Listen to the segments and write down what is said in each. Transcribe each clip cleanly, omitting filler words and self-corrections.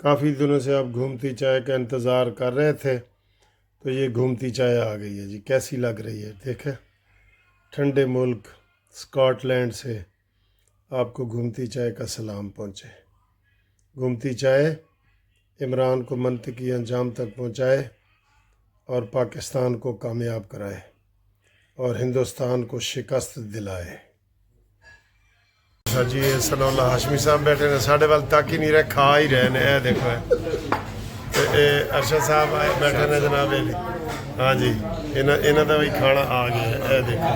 کافی دنوں سے آپ گھومتی چائے کا انتظار کر رہے تھے تو یہ گھومتی چائے آ گئی ہے جی. کیسی لگ رہی ہے دیکھیں. ٹھنڈے ملک اسکاٹ لینڈ سے آپ کو گھومتی چائے کا سلام پہنچے. گھومتی چائے عمران کو منطقی انجام تک پہنچائے اور پاکستان کو کامیاب کرائے اور ہندوستان کو شکست دلائے. ہاں جی صلی اللہ ہاشمی صاحب بیٹھے نے ساڈے وال تک ہی نہیں رہے, کھا ہی رہے نے. اے دیکھو ارشد صاحب بیٹھے نے جناب علی. ہاں جی انہاں دا بھی کھانا آ گیا ہے. اے دیکھو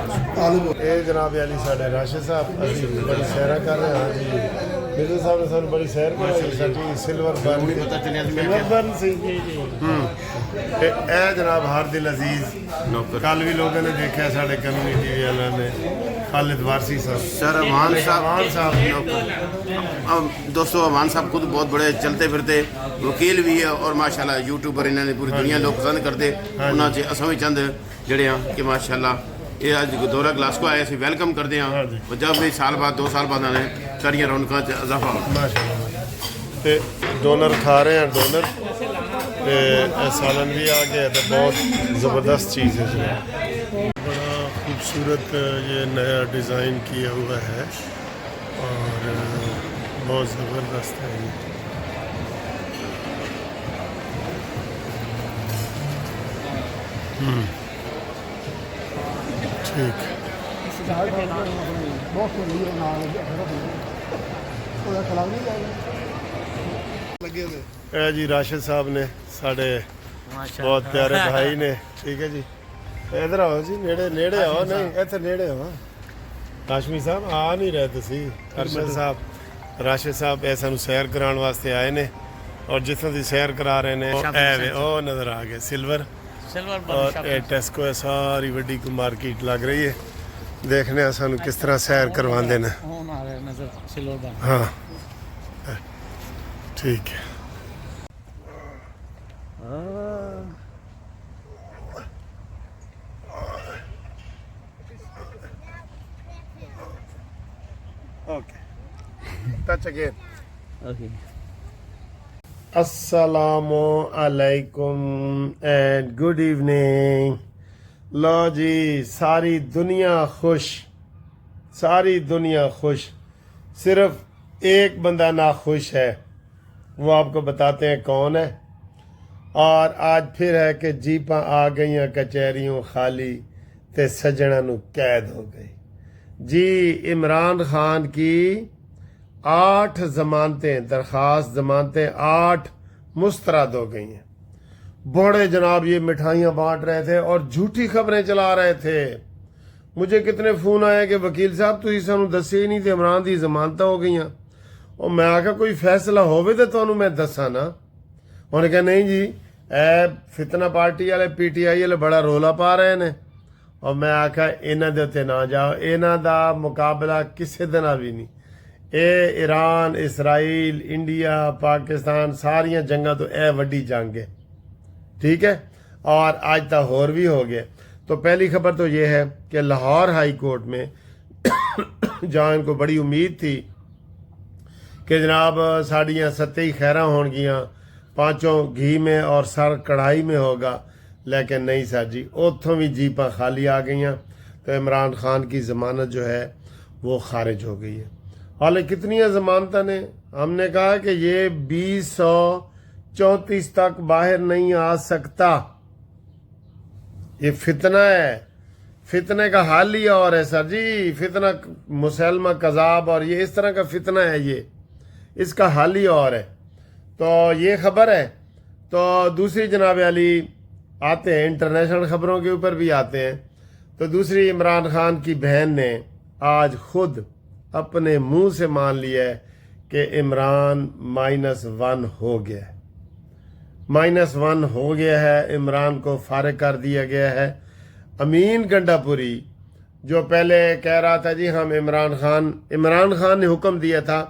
اے جناب علی ساڈے راشد صاحب اسی بڑی سیرا کر رہے ہیں. ہاں جی مرزا صاحب نے سانو بڑی سیر کرائی ساڈی سلور برن سی. اے جناب ہارد عزیز کل بھی لوگوں نے دیکھا ساڈے کمیونٹی والوں نے خالد وارسی صاحب سر امان صاحب دوستو امان صاحب خود بہت بڑے چلتے پھرتے وکیل بھی ہے اور ماشاءاللہ یوٹیوبر انہوں نے پوری دنیا لوگ پسند کرتے. انہوں سے اساں بھی چند جڑے ہیں کہ ماشاءاللہ یہ اج دورہ گلاسکو آئے اسی ویلکم کرتے ہیں. جب بھی سال بعد 2 سال بعد آنے ساریاں رونقاں چ اضافہ ماشاءاللہ. ڈونر کھا رہے ہیں ڈونر سالن بھی آ گیا تو بہت زبردست چیز ہے جناب. بڑا خوبصورت یہ نیا ڈیزائن کیا ہوا ہے اور بہت زبردست ہے یہ. ٹھیک اے جی راشد صاحب نے ساڑھے بہت پیارے بھائی نے. ٹھیک ہے جی ادھر آؤ جی نیڑے آؤ. نہیں ایتھے نیڑے آؤ. ہاشمی صاحب آ نہیں رہے تسی. ارشد صاحب راشد صاحب اے سانو سیر کران واسطے آئے نے اور جتوں دی سیر کرا رہے نے اے او نظر آ گئے سلور اور ٹیسکو ہے. ساری وڈی کو مارکیٹ لگ رہی ہے. دیکھنے ہیں سانو کس طرح سیر کروان دینا. ہاں ٹھیک ہے. Okay touch again. السلام علیکم اینڈ گڈ ایوننگ. لو جی ساری دنیا خوش, ساری دنیا خوش. صرف ایک بندہ ناخوش ہے, وہ آپ کو بتاتے ہیں کون ہے. اور آج پھر ہے کہ جیپاں آ گئیاں کچہریوں خالی تے سجناں نو قید ہو گئی. جی عمران خان کی 8 ضمانتیں درخواست ضمانتیں 8 مسترد ہو گئی ہیں. بڑے جناب یہ مٹھائیاں بانٹ رہے تھے اور جھوٹی خبریں چلا رہے تھے. مجھے کتنے فون آئے کہ وکیل صاحب تسی سانو دسے ہی نہیں تے عمران دی ضمانتاں ہو گئیاں. اور میں آکھا کوئی فیصلہ ہوئے تے تانوں میں دساں نا. انہوں نے کہا نہیں جی اے فتنہ پارٹی والے پی ٹی آئی والے بڑا رولا پا رہے نے. اور میں آکھا انہاں دے تے نہ جاؤ, انہاں دا مقابلہ کسے دے نال بھی نہیں. اے ایران اسرائیل انڈیا پاکستان ساریاں جنگاں تو اے وڈی جنگ ہے. ٹھیک ہے اور آج تا ہور بھی ہو گیا. تو پہلی خبر تو یہ ہے کہ لاہور ہائی کورٹ میں جہاں ان کو بڑی امید تھی کہ جناب ساڑیاں 27 خیراں ہون گیاں, 5 گھی میں اور سر کڑھائی میں ہوگا, لیکن نہیں سر جی اتھوں بھی جیپاں خالی آ گئیاں. تو عمران خان کی ضمانت جو ہے وہ خارج ہو گئی ہے. حالانکہ کتنی ضمانتیں نے, ہم نے کہا کہ یہ 2034 تک باہر نہیں آ سکتا. یہ فتنہ ہے, فتنے کا حال ہی اور ہے سر جی. فتنہ مسلمہ کذاب اور یہ اس طرح کا فتنہ ہے, یہ اس کا حال ہی اور ہے. تو یہ خبر ہے. تو دوسری جناب علی آتے ہیں انٹرنیشنل خبروں کے اوپر بھی آتے ہیں. تو دوسری عمران خان کی بہن نے آج خود اپنے منہ سے مان لیا ہے کہ عمران -1 ہو گیا ہے. -1 ہو گیا ہے. عمران کو فارغ کر دیا گیا ہے. امین گنڈا پوری جو پہلے کہہ رہا تھا جی ہم عمران خان نے حکم دیا تھا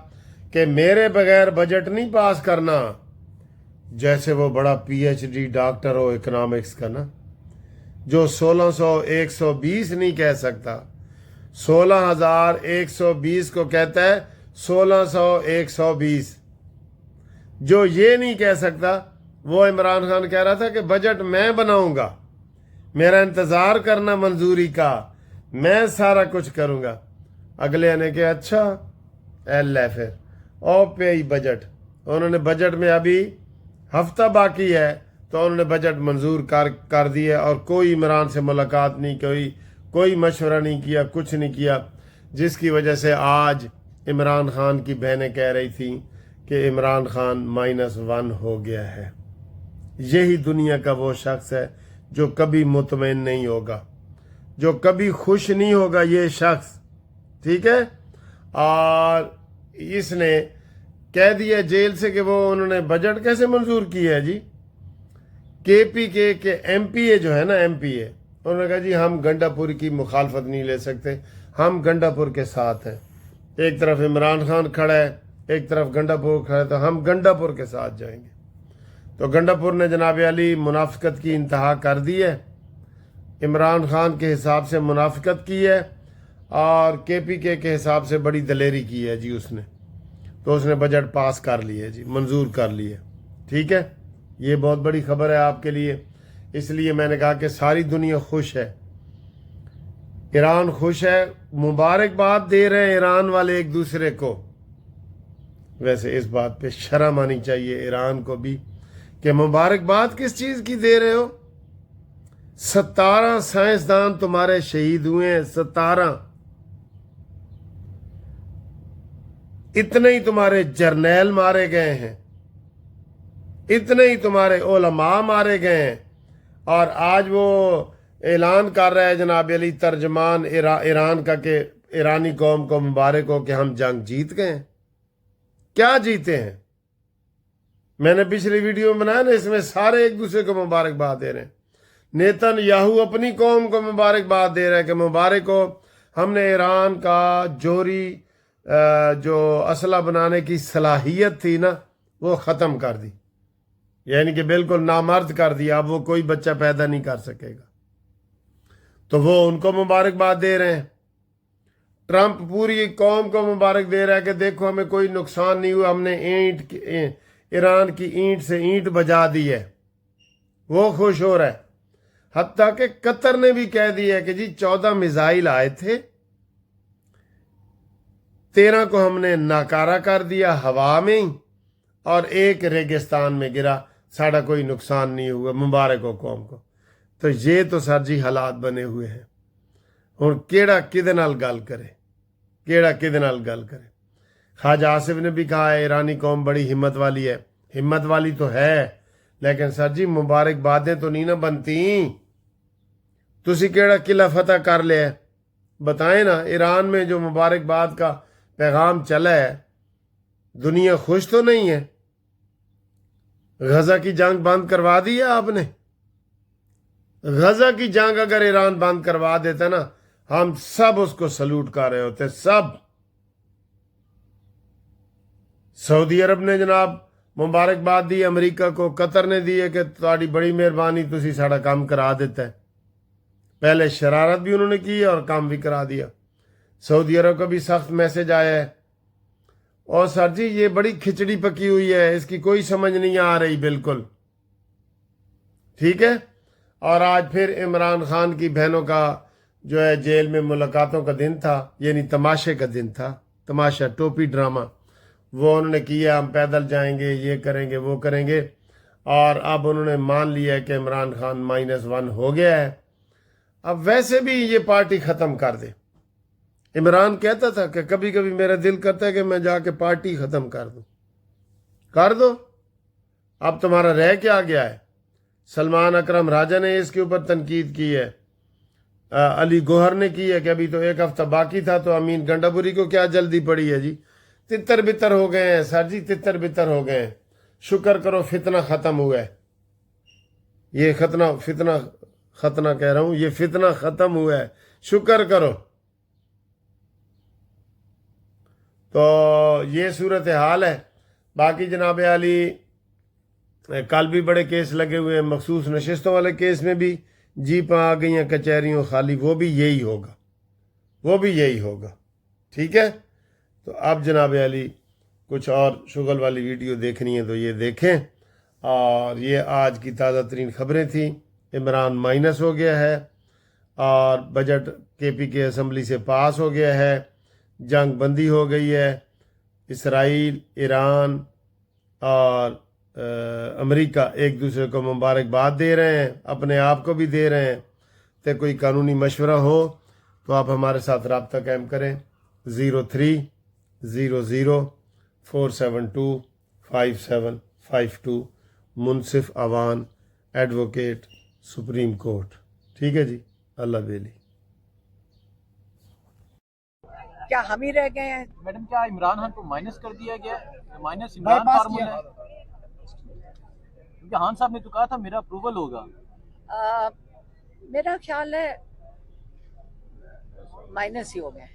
کہ میرے بغیر بجٹ نہیں پاس کرنا, جیسے وہ بڑا PhD ڈاکٹر ہو اکنامکس کا نا, جو 1600 نہیں کہہ سکتا, 16,120 کو کہتا ہے 1600 120. جو یہ نہیں کہہ سکتا، وہ عمران خان کہہ رہا تھا کہ بجٹ میں بناؤں گا، میرا انتظار کرنا منظوری کا، میں سارا کچھ کروں گا۔ اگلے نے کہ اچھا اللہ پھر او پہ ہی بجٹ، انہوں نے بجٹ میں ابھی ہفتہ باقی ہے تو انہوں نے بجٹ منظور کر دیا، اور کوئی عمران سے ملاقات نہیں، کوئی مشورہ نہیں کیا، کچھ نہیں کیا، جس کی وجہ سے آج عمران خان کی بہنیں کہہ رہی تھیں کہ عمران خان -1 ہو گیا ہے۔ یہی دنیا کا وہ شخص ہے جو کبھی مطمئن نہیں ہوگا، جو کبھی خوش نہیں ہوگا، یہ شخص، ٹھیک ہے۔ اور اس نے کہہ دیا جیل سے کہ وہ انہوں نے بجٹ کیسے منظور کیا ہے جی؟ کے پی کے ایم پی اے جو ہے نا، ایم پی اے، انہوں نے کہا جی ہم گنڈا پور کی مخالفت نہیں لے سکتے، ہم گنڈا پور کے ساتھ ہیں۔ ایک طرف عمران خان کھڑا ہے، ایک طرف گنڈا پور کھڑا ہے، تو ہم گنڈا پور کے ساتھ جائیں گے۔ تو گنڈا پور نے جناب علی منافقت کی انتہا کر دی ہے، عمران خان کے حساب سے منافقت کی ہے، اور کے پی کے حساب سے بڑی دلیری کی ہے جی اس نے، تو اس نے بجٹ پاس کر لی ہے جی، منظور کر لی ہے، ٹھیک ہے۔ یہ بہت بڑی خبر ہے آپ کے لیے، اس لیے میں نے کہا کہ ساری دنیا خوش ہے، ایران خوش ہے، مبارکباد دے رہے ہیں ایران والے ایک دوسرے کو۔ ویسے اس بات پہ شرم آنی چاہیے ایران کو بھی کہ مبارکباد کس چیز کی دے رہے ہو؟ 17 سائنسدان تمہارے شہید ہوئے ہیں، 17، اتنے ہی تمہارے جرنیل مارے گئے ہیں، اتنے ہی تمہارے علماء مارے گئے ہیں، اور آج وہ اعلان کر رہا ہے جناب علی ترجمان ایران کا کہ ایرانی قوم کو مبارک ہو کہ ہم جنگ جیت گئے ہیں۔ کیا جیتے ہیں؟ میں نے پچھلی ویڈیو میں بنایا نا، اس میں سارے ایک دوسرے کو مبارکباد دے رہے ہیں۔ نیتن یاہو اپنی قوم کو مبارکباد دے رہا ہے کہ مبارک ہو، ہم نے ایران کا جوہری جو اسلحہ بنانے کی صلاحیت تھی نا، وہ ختم کر دی، یعنی کہ بالکل نامرد کر دیا، اب وہ کوئی بچہ پیدا نہیں کر سکے گا، تو وہ ان کو مبارکباد دے رہے ہیں۔ ٹرمپ پوری قوم کو مبارک دے رہا ہے کہ دیکھو ہمیں کوئی نقصان نہیں ہوا، ہم نے ایران کی اینٹ سے اینٹ بجا دی ہے، وہ خوش ہو رہا ہے۔ حتیٰ کہ قطر نے بھی کہہ دیا ہے کہ جی 14 میزائل آئے تھے، 13 کو ہم نے ناکارہ کر دیا ہوا میں، اور ایک ریگستان میں گرا، ساڑھا کوئی نقصان نہیں ہوا، مبارک ہو قوم کو۔ تو یہ تو سر جی حالات بنے ہوئے ہیں، اور کیڑا کدے نال گل کرے، کیڑا کدے نال گل کرے۔ خواجہ آصف نے بھی کہا ہے ایرانی قوم بڑی ہمت والی ہے، ہمت والی تو ہے، لیکن سر جی مبارک بادیں تو نہیں نہ بنتی۔ تسی کیڑا قلعہ فتح کر لیا، بتائیں نا، ایران میں جو مبارک باد کا پیغام چلا ہے، دنیا خوش تو نہیں ہے؟ غزہ کی جنگ بند کروا دی ہے آپ نے؟ غزہ کی جنگ اگر ایران بند کروا دیتا نا، ہم سب اس کو سلوٹ کر رہے ہوتے، سب۔ سعودی عرب نے جناب مبارکباد دی امریکہ کو، قطر نے دی ہے کہ تہاڈی بڑی مہربانی، تسی ساڑا کام کرا دیتا ہے۔ پہلے شرارت بھی انہوں نے کی اور کام بھی کرا دیا۔ سعودی عرب کا بھی سخت میسج آیا ہے۔ اور سر جی یہ بڑی کھچڑی پکی ہوئی ہے، اس کی کوئی سمجھ نہیں آ رہی بالکل، ٹھیک ہے۔ اور آج پھر عمران خان کی بہنوں کا جو ہے جیل میں ملاقاتوں کا دن تھا، یعنی تماشے کا دن تھا، تماشا ٹوپی ڈرامہ وہ انہوں نے کیا، ہم پیدل جائیں گے، یہ کریں گے، وہ کریں گے، اور اب انہوں نے مان لیا ہے کہ عمران خان -1 ہو گیا ہے۔ اب ویسے بھی یہ پارٹی ختم کر دے۔ عمران کہتا تھا کہ کبھی کبھی میرا دل کرتا ہے کہ میں جا کے پارٹی ختم کر دوں، کر دو، اب تمہارا رہ کیا گیا ہے؟ سلمان اکرم راجہ نے اس کے اوپر تنقید کی ہے، علی گوہر نے کی ہے کہ ابھی تو ایک ہفتہ باقی تھا، تو امین گنڈاپوری کو کیا جلدی پڑی ہے جی؟ تتر بتر ہو گئے ہیں سر جی، تتر بتر ہو گئے ہیں۔ شکر کرو فتنہ ختم ہوا ہے، یہ فتنہ کہہ رہا ہوں، یہ فتنہ ختم ہوا ہے، شکر کرو۔ تو یہ صورتحال ہے۔ باقی جناب علی کل بھی بڑے کیس لگے ہوئے ہیں، مخصوص نشستوں والے کیس میں بھی جیپاں آ گئی ہیں کچہریوں خالی، وہ بھی یہی ہوگا، وہ بھی یہی ہوگا، ٹھیک ہے۔ تو اب جناب علی کچھ اور شغل والی ویڈیو دیکھنی ہے تو یہ دیکھیں. اور یہ آج کی تازہ ترین خبریں تھیں. عمران مائنس ہو گیا ہے اور بجٹ کے پی کے اسمبلی سے پاس ہو گیا ہے. جنگ بندی ہو گئی ہے. اسرائیل، ایران اور امریکہ ایک دوسرے کو مبارکباد دے رہے ہیں، اپنے آپ کو بھی دے رہے ہیں. تو کوئی قانونی مشورہ ہو تو آپ ہمارے ساتھ رابطہ قائم کریں. 0300472552 منصف اوان، ایڈوکیٹ، سپریم کورٹ. ٹھیک ہے جی. اللہ بیلی. کیا ہم ہی رہ گئے ہیں؟ میڈم کیا عمران خان کو مائنس کر دیا گیا ہے؟ مائنس عمران فارمولا ہے کیونکہ خان صاحب نے تو کہا تھا میرا اپروول ہوگا. میرا خیال ہے مائنس ہی ہو گئے.